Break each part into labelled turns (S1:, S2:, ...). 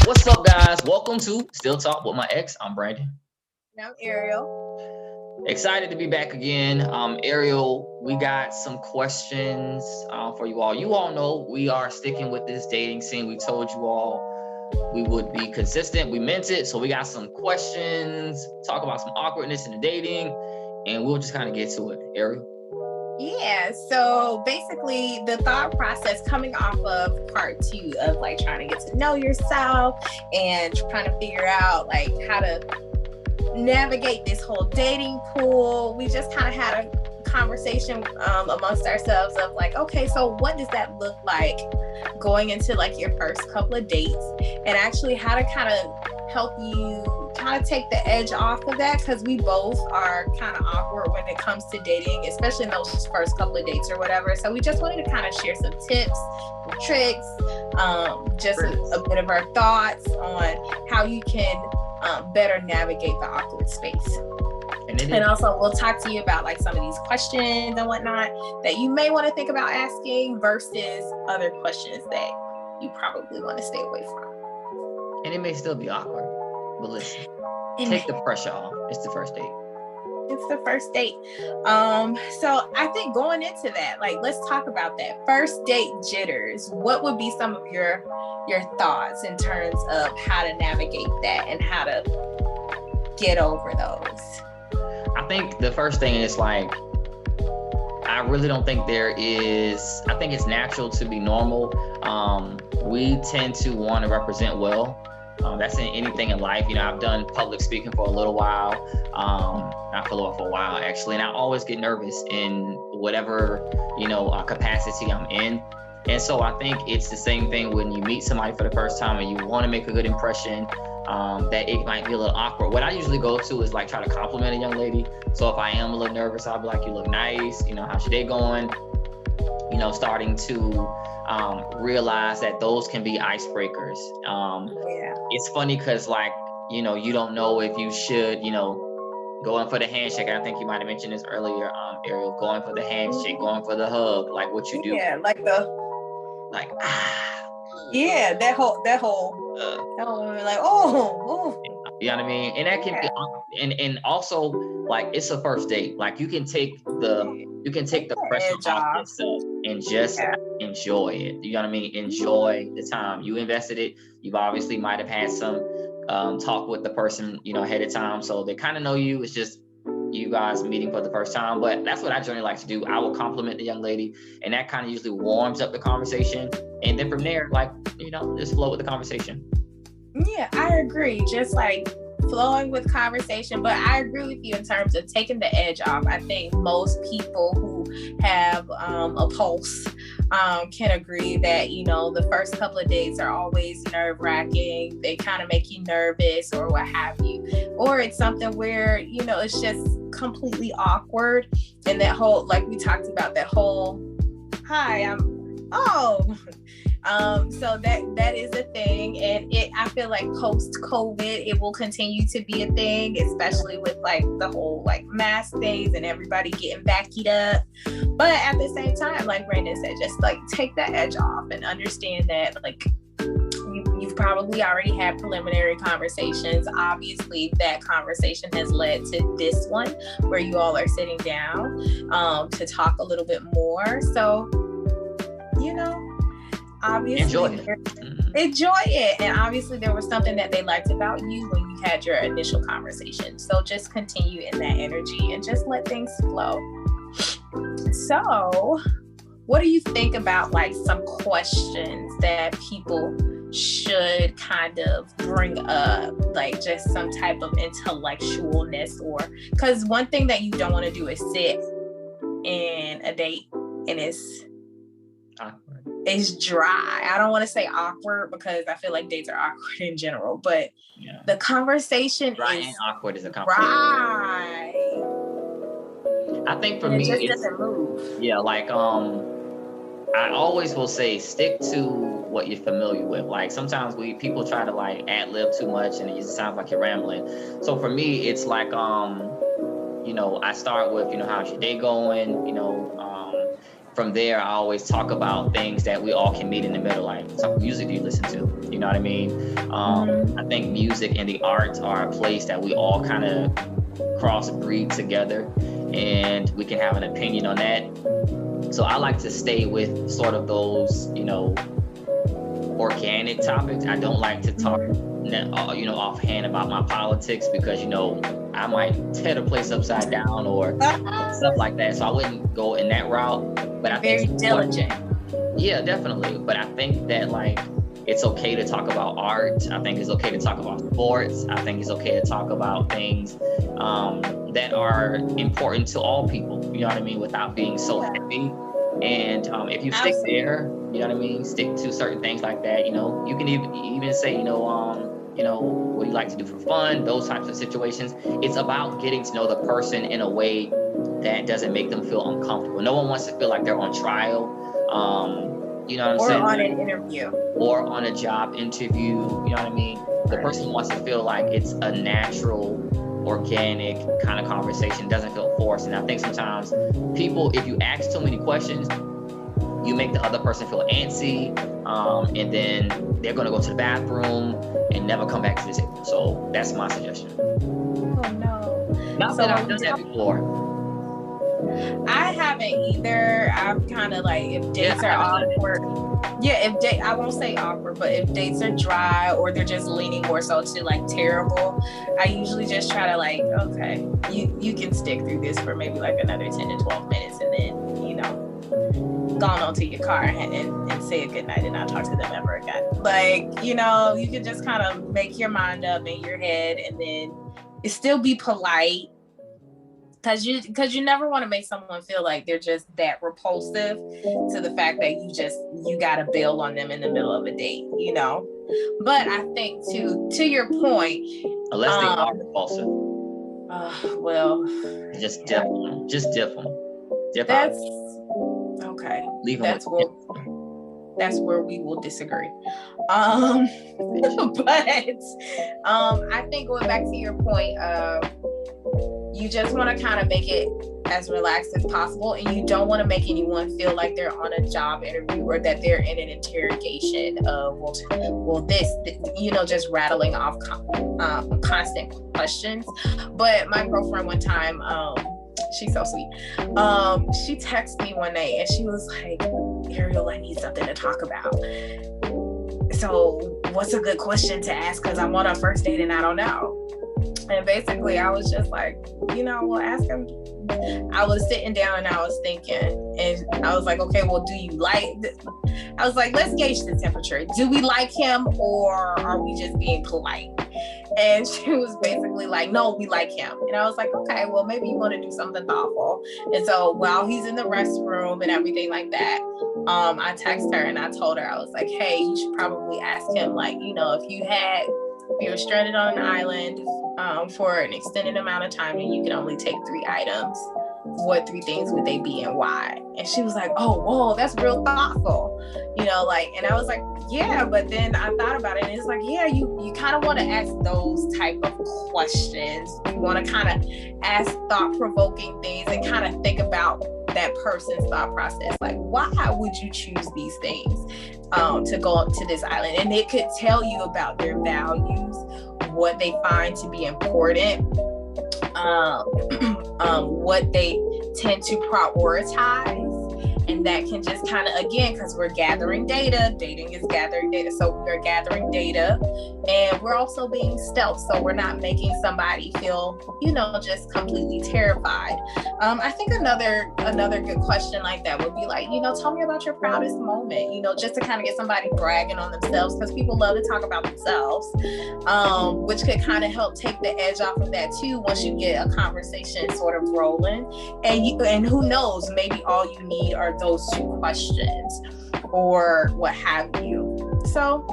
S1: What's up, guys? Welcome to Still Talk with my ex. I'm Brandon.
S2: And I'm Ariel.
S1: Excited to be back again. Ariel, we got some questions for you all. You all know we are sticking with this dating scene. We told you all we would be consistent. We meant it. So we got some questions, talk about some awkwardness in the dating, and we'll just kind of get to it. Ariel?
S2: Yeah, so basically the thought process coming off of part two of like trying to get to know yourself and trying to figure out like how to navigate this whole dating pool. We just kind of had a conversation amongst ourselves of like, okay, so what does that look like going into like your first couple of dates, and actually how to kind of help you kind of take the edge off of that, because we both are kind of awkward when it comes to dating, especially in those first couple of dates or whatever. So we just wanted to kind of share some tips, some tricks, just a bit of our thoughts on how you can better navigate the awkward space. And also we'll talk to you about like some of these questions and whatnot that you may want to think about asking versus other questions that you probably want to stay away from.
S1: And it may still be awkward, but listen, take the pressure off. It's the first date.
S2: It's the first date. So I think going into that, like, let's talk about that first date jitters. What would be some of your thoughts in terms of how to navigate that and how to get over those?
S1: I think the first thing is like, I really don't think there is, I think it's natural to be normal. We tend to want to represent well. That's in anything in life. You know, I've done public speaking for a little while, not for a while actually, and I always get nervous in whatever, capacity I'm in. And so I think it's the same thing when you meet somebody for the first time and you want to make a good impression, that it might be a little awkward. What I usually go to is like try to compliment a young lady. So if I am a little nervous, I'll be like, you look nice, how's your day going? Starting to realize that those can be icebreakers. It's funny because you don't know if you should, go in for the handshake. I think you might have mentioned this earlier, Ariel, going for the handshake, going for the hug, like what you do.
S2: Yeah, yeah, that whole like, oh.
S1: You know what I mean? And that can be, and also like it's a first date. Like you can take the pressure off yourself and just enjoy it. You know what I mean? Enjoy the time. You invested it. You've obviously might have had some talk with the person, ahead of time. So they kind of know you. It's just you guys meeting for the first time. But that's what I generally like to do. I will compliment the young lady, and that kind of usually warms up the conversation. And then from there, just flow with the conversation.
S2: Yeah, I agree. Just like flowing with conversation. But I agree with you in terms of taking the edge off. I think most people who have a pulse can agree that, the first couple of dates are always nerve-wracking. They kind of make you nervous or what have you. Or it's something where, it's just completely awkward. And that whole, like we talked about, that whole, hi, so that is a thing, and I feel like post-COVID it will continue to be a thing, especially with like the whole like mask days and everybody getting backied up. But at the same time, like Brandon said, just like take that edge off and understand that like you've probably already had preliminary conversations. Obviously that conversation has led to this one where you all are sitting down to talk a little bit more. So obviously enjoy it, and obviously there was something that they liked about you when you had your initial conversation. So just continue in that energy and just let things flow. So what do you think about like some questions that people should kind of bring up, like just some type of intellectualness? Or because one thing that you don't want to do is sit in a date and it's dry. I don't want to say awkward because I feel like dates are awkward in general, but the conversation
S1: dry
S2: is
S1: and awkward is a conversation.
S2: Right.
S1: I think for me,
S2: it doesn't move.
S1: Yeah, like I always will say stick to what you're familiar with. Like sometimes people try to like ad lib too much and it just sounds like you're rambling. So for me, it's like I start with how's your day going, from there, I always talk about things that we all can meet in the middle, like what type of music do you listen to? You know what I mean? I think music and the arts are a place that we all kind of cross-breed together, and we can have an opinion on that. So I like to stay with sort of those, organic topics. I don't like to talk, offhand about my politics, because, I might tear the place upside down or stuff like that. So I wouldn't go in that route. But I think
S2: very diligent.
S1: Yeah, definitely. But I think that it's okay to talk about art. I think it's okay to talk about sports. I think it's okay to talk about things that are important to all people. You know what I mean? Without being so heavy. And if you stick there, you know what I mean? Stick to certain things like that. You can even say, what do you like to do for fun? Those types of situations. It's about getting to know the person in a way that doesn't make them feel uncomfortable. No one wants to feel like they're on trial. You know what I'm saying?
S2: Or on an interview.
S1: Or on a job interview. You know what I mean? The person wants to feel like it's a natural, organic kind of conversation. It doesn't feel forced. And I think sometimes people, if you ask too many questions, you make the other person feel antsy, and then they're going to go to the bathroom and never come back to the table. So that's my suggestion.
S2: Oh no!
S1: Not that I've done that before.
S2: I haven't either. I'm kind of like, if dates are awkward, I won't say awkward, but if dates are dry or they're just leaning more so to like terrible, I usually just try to like, okay, you can stick through this for maybe like another 10 to 12 minutes, and then gone on to your car and say a good night and not talk to them ever again. Like, you can just kind of make your mind up in your head, and then still be polite. Because you never want to make someone feel like they're just that repulsive to the fact that you got to bail on them in the middle of a date, But I think to your point,
S1: unless they are repulsive,
S2: well,
S1: just dip them.
S2: That's okay.
S1: Leave them.
S2: That's where we will disagree. But I think going back to your point of, you just want to kind of make it as relaxed as possible, and you don't want to make anyone feel like they're on a job interview or that they're in an interrogation of, just rattling off constant questions. But my girlfriend one time, she's so sweet. She texted me one night and she was like, Ariel, I need something to talk about. So what's a good question to ask? Because I'm on a first date and I don't know. And basically I was just like, we'll ask him. I was sitting down and I was thinking, and I was like, okay, well, do you like I was like, let's gauge the temperature. Do we like him, or are we just being polite? And she was basically like, no, we like him. And I was like, okay, well, maybe you want to do something thoughtful. And so while he's in the restroom and everything like that, I texted her and I told her, I was like, hey, you should probably ask him, like, if you're stranded on an island for an extended amount of time and you can only take 3 items, what 3 things would they be and why? And she was like, oh, whoa, that's real thoughtful. And I was like, yeah, but then I thought about it and it's like, yeah, you kind of want to ask those type of questions. You want to kind of ask thought-provoking things and kind of think about that person's thought process. Like, why would you choose these things to go up to this island? And it could tell you about their values, what they find to be important, what they tend to prioritize. And that can just kind of, again, because we're gathering data, dating is gathering data. So we're gathering data and we're also being stealth. So we're not making somebody feel, just completely terrified. I think another good question like that would be like, tell me about your proudest moment, just to kind of get somebody bragging on themselves, because people love to talk about themselves, which could kind of help take the edge off of that too, once you get a conversation sort of rolling. And who knows, maybe all you need are those 2 questions or what have you. So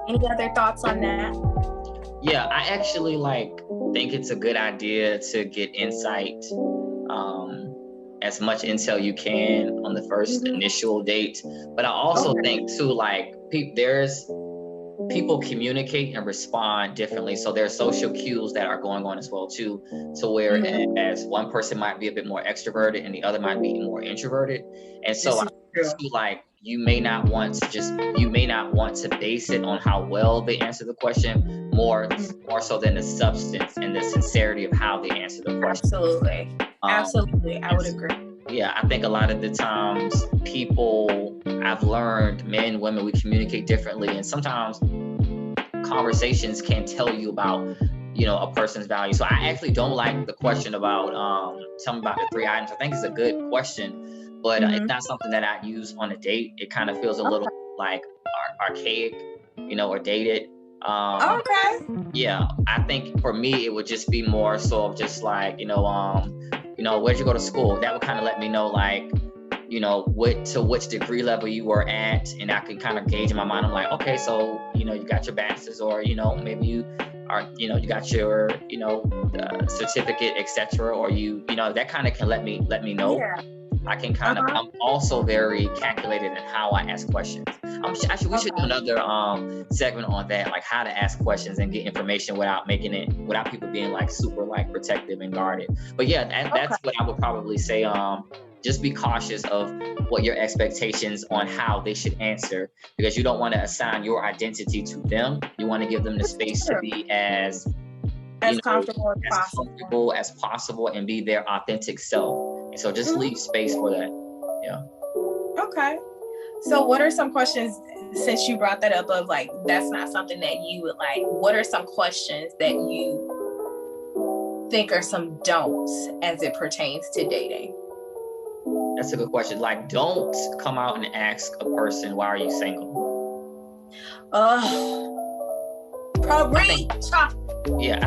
S2: any other thoughts on that?
S1: Yeah, I actually think it's a good idea to get insight, as much intel you can on the first initial date. But I also think too, there's people communicate and respond differently. So there are social cues that are going on as well too. So whereas one person might be a bit more extroverted and the other might be more introverted. And so I feel like you may not want to base it on how well they answer the question, more so than the substance and the sincerity of how they answer the question.
S2: Absolutely. I would agree.
S1: Yeah, I think a lot of the times I've learned, men, women, we communicate differently, and sometimes conversations can tell you about, a person's value. So I actually don't like the question about, tell me about the 3 items. I think it's a good question, but it's not something that I use on a date. It kind of feels a little like archaic, or dated. Yeah, I think for me, it would just be more so of just like, where'd you go to school? That would kind of let me know, like, to which degree level you were at, and I can kind of gauge in my mind. I'm like, okay, so you got your bachelor's, or maybe you are, you got your certificate, etc., or that kind of can let me know. Yeah. I can kind of. I'm also very calculated in how I ask questions. We should do another segment on that, like how to ask questions and get information without people being like super like protective and guarded. But yeah, that's what I would probably say. Just be cautious of what your expectations on how they should answer, because you don't want to assign your identity to them. You want to give them the space to be as comfortable as possible and be their authentic self. And so just leave space for that. Yeah.
S2: Okay. So what are some questions, since you brought that up, of like, that's not something that you would like, what are some questions that you think are some don'ts as it pertains to dating?
S1: That's a good question. Like, don't come out and ask a person, why are you single? I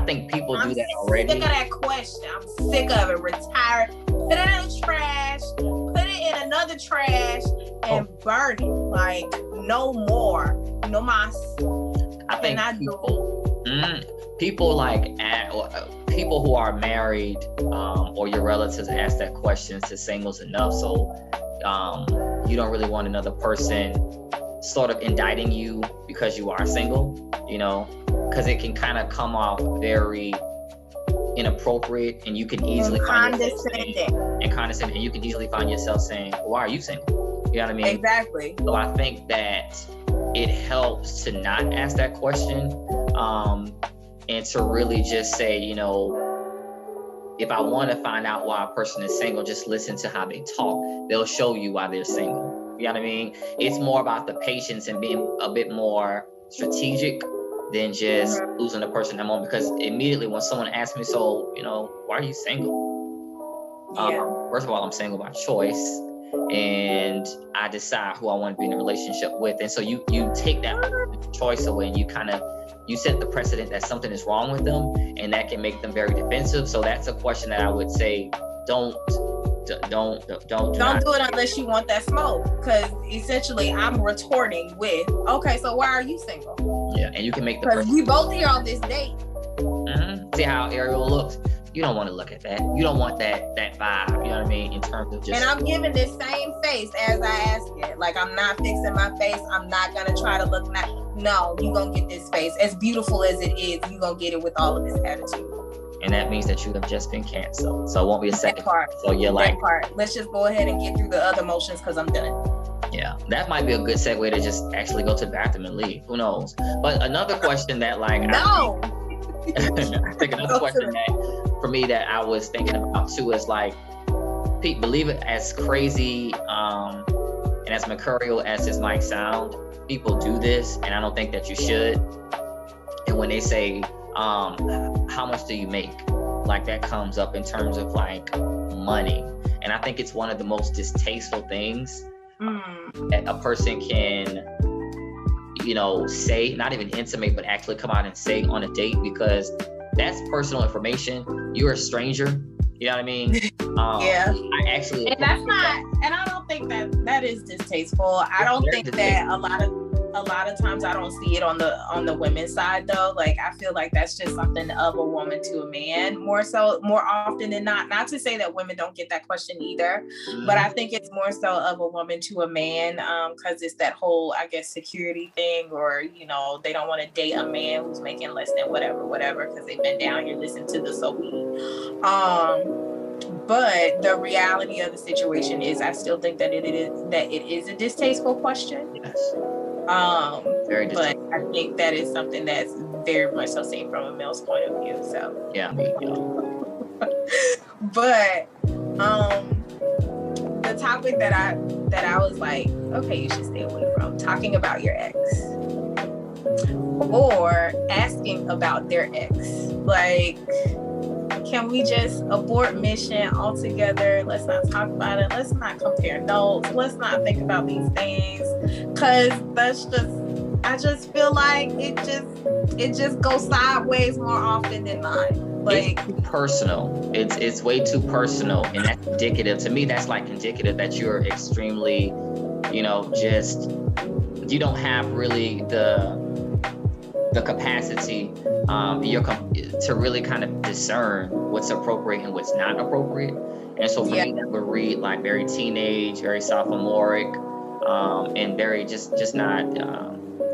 S1: think people do that already.
S2: I'm sick of that question. I'm sick of it. Retire. Put it in the trash. Put it in another trash and burn it. Like, no more. No más.
S1: I think people like people who are married or your relatives ask that question to singles enough, so you don't really want another person sort of indicting you because you are single, because it can kind of come off very inappropriate, and you can easily condescending, and you can easily find yourself saying, why are you single? You know what I mean?
S2: Exactly.
S1: So I think that it helps to not ask that question, and to really just say, if I want to find out why a person is single, just listen to how they talk. They'll show you why they're single. You know what I mean? It's more about the patience and being a bit more strategic than just losing the person at that moment. Because immediately when someone asks me, so, why are you single? First of all, I'm single by choice, and I decide who I want to be in a relationship with. And so you take that choice away, and you set the precedent that something is wrong with them, and that can make them very defensive. So that's a question that I would say, don't do it
S2: unless you want that smoke. Because essentially, I'm retorting with, okay, so why are you single?
S1: Yeah, and you can make the
S2: because we both here on this date.
S1: See how Ariel looks. You don't want to look at that. You don't want that vibe. You know what I mean? In terms of just.
S2: And I'm giving this same face as I ask it. Like, I'm not fixing my face. I'm not gonna try to look nice. No, you gonna get this face. As beautiful as it is, you gonna get it with all of this attitude.
S1: And that means that you have just been canceled. So it won't be a second part. So you're like,
S2: let's just go ahead and get through the other motions because I'm done.
S1: Yeah, that might be a good segue to just actually go to the bathroom and leave. Who knows? But another question that
S2: no.
S1: I think another question that for me that I was thinking about too is like, Pete, believe it, as crazy and as mercurial as this might sound, people do this, and I don't think that you should. And when they say, how much do you make? Like, that comes up in terms of like money. And I think it's one of the most distasteful things that a person can, say, not even intimate, but actually come out and say on a date, because that's personal information. You're a stranger. You know what I mean?
S2: Yeah.
S1: I actually.
S2: And that's not, and I don't think that is distasteful. I don't think that a a lot of times I don't see it on the women's side though. Like I feel like that's just something of a woman to a man more often than not. Not to say that women don't get that question either, but I think it's more so of a woman to a man, because it's that whole, I guess, security thing, or you know, they don't want to date a man who's making less than whatever, because they've been down here listening to the so we. But the reality of the situation is, I still think that it is a distasteful question.
S1: Yes. Very distasteful.
S2: But I think that is something that's very much so seen from a male's point of view. So
S1: yeah.
S2: But the topic that I was like, okay, you should stay away from talking about your ex, or asking about their ex. Like, can we just abort mission altogether? Let's not talk about it. Let's not compare notes. Let's not think about these things. Cause I just feel like it just goes sideways more often than not. Like,
S1: it's personal. It's way too personal. And that's indicative. To me, that's like indicative that you're extremely, you know, just, you don't have really the capacity to really kind of discern what's appropriate and what's not appropriate. And so for me, that would read like very teenage, very sophomoric, and very just not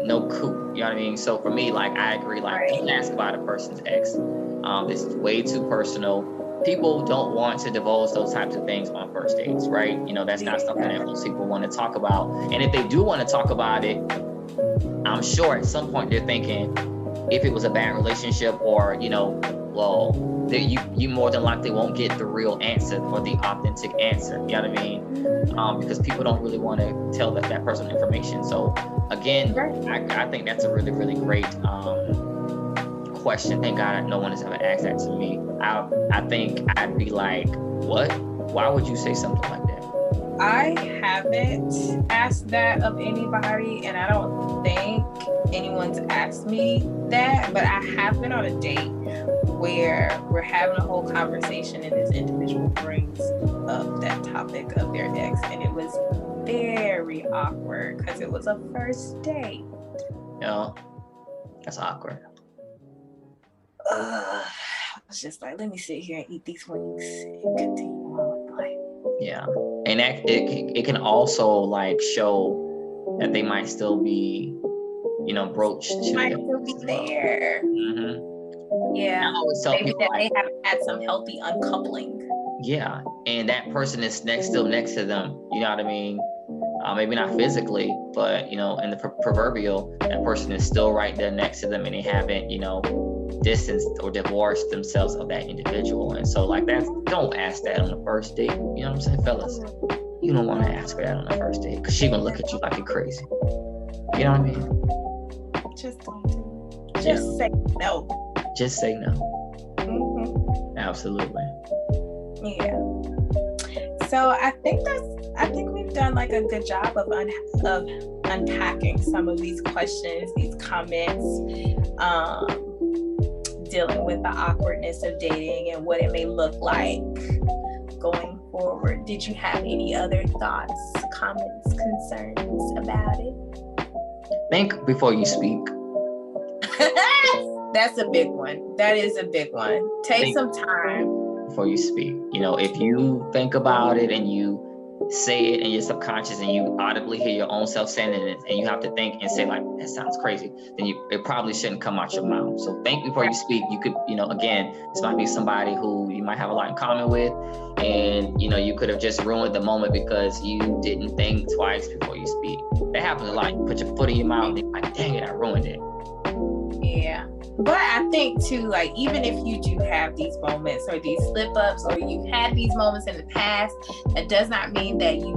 S1: no coup. You know what I mean? So for me, like, I agree, like, don't ask about a person's ex. It's way too personal. People don't want to divulge those types of things on first dates, right? You know, that's not something that most people want to talk about. And if they do want to talk about it, I'm sure at some point they're thinking, if it was a bad relationship, or, you know, well, you more than likely won't get the real answer or the authentic answer. You know what I mean? Because people don't really want to tell that personal information. So again, I think that's a really, really great question. Thank God no one has ever asked that to me. I think I'd be like, what? Why would you say something like that?
S2: I haven't asked that of anybody, and I don't think anyone's asked me that, but I have been on a date where we're having a whole conversation and this individual brings up that topic of their ex, and it was very awkward because it was a first date.
S1: Yeah, that's awkward.
S2: I was just like, let me sit here and eat these wings and continue on with life.
S1: Yeah, and that it can also like show that they might still be, you know, broached to
S2: might still be there.
S1: Mm-hmm.
S2: Yeah,
S1: I always tell
S2: maybe
S1: people,
S2: that
S1: like,
S2: they haven't had some healthy uncoupling.
S1: Yeah, and that person is still next to them. You know what I mean? Maybe not physically, but, you know, in the proverbial, that person is still right there next to them, and they haven't, you know, distanced or divorced themselves of that individual. And so, like, that, don't ask that on the first date. You know what I'm saying, fellas? You don't want to ask her that on the first date, because she gonna look at you like you're crazy. You know what I mean?
S2: Just don't. Just say no.
S1: Just say no.
S2: Mm-hmm.
S1: Absolutely.
S2: Yeah. So I think we've done like a good job of unpacking some of these questions, these comments, dealing with the awkwardness of dating and what it may look like going forward. Did you have any other thoughts, comments, concerns about it?
S1: Think before you speak.
S2: That's a big one. That is a big one. Take some time
S1: before you speak. You know, if you think about it and you say it in your subconscious and you audibly hear your own self saying it, and you have to think and say, like, that sounds crazy, then it probably shouldn't come out your mouth. So think before you speak. You could, you know, again, this might be somebody who you might have a lot in common with, and, you know, you could have just ruined the moment because you didn't think twice before you speak. That happens a lot. You put your foot in your mouth and you're like, dang it, I ruined it.
S2: Yeah. But I think too, like, even if you do have these moments or these slip-ups, or you've had these moments in the past, that does not mean that you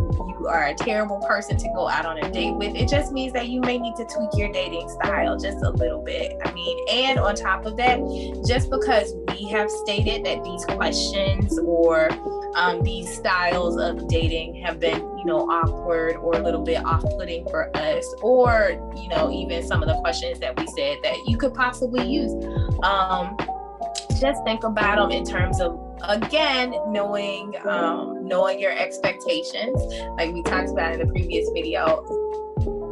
S2: are a terrible person to go out on a date with. It just means that you may need to tweak your dating style just a little bit. I mean, and on top of that, just because we have stated that these questions or these styles of dating have been, you know, awkward or a little bit off-putting for us, or, you know, even some of the questions that we said that you could possibly use, just think about them in terms of, again, knowing your expectations, like we talked about in the previous video,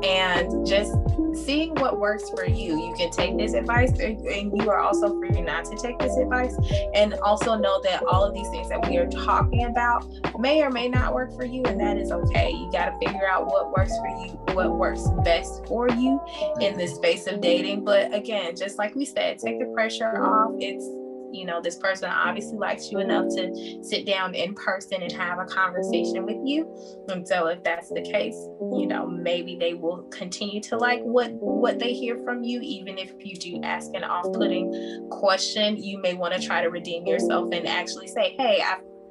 S2: and just seeing what works for you. You can take this advice, and you are also free not to take this advice. And also know that all of these things that we are talking about may or may not work for you, and that is okay. You got to figure out what works for you, what works best for you in the space of dating. But again, just like we said, take the pressure off. It's, you know, this person obviously likes you enough to sit down in person and have a conversation with you. And so if that's the case, you know, maybe they will continue to like what they hear from you. Even if you do ask an off-putting question, you may want to try to redeem yourself and actually say, hey,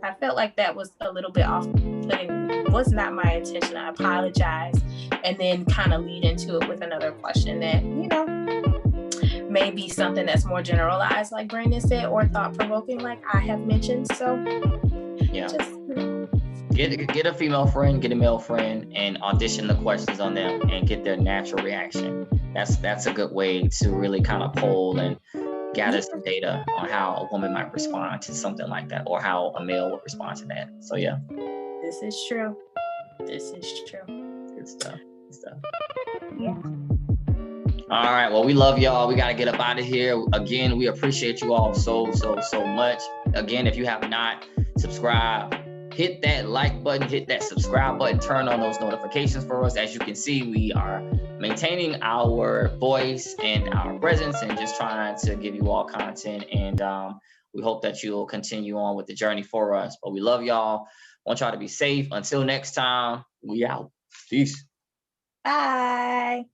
S2: I felt like that was a little bit off-putting. Was not my intention. I apologize. And then kind of lead into it with another question that, you know, maybe something that's more generalized, like Brandon said, or thought-provoking, like I have mentioned. So
S1: yeah, just, you know, get a female friend, get a male friend, and audition the questions on them and get their natural reaction. That's a good way to really kind of poll and gather some data on how a woman might respond to something like that, or how a male would respond to that. So yeah,
S2: this is true. This is true.
S1: Good stuff. Good stuff.
S2: Yeah.
S1: All right. Well, we love y'all. We got to get up out of here. Again, we appreciate you all so much. Again, if you have not subscribed, hit that like button, hit that subscribe button, turn on those notifications for us. As you can see, we are maintaining our voice and our presence and just trying to give you all content. And we hope that you'll continue on with the journey for us. But we love y'all. Want y'all to be safe. Until next time, we out. Peace.
S2: Bye.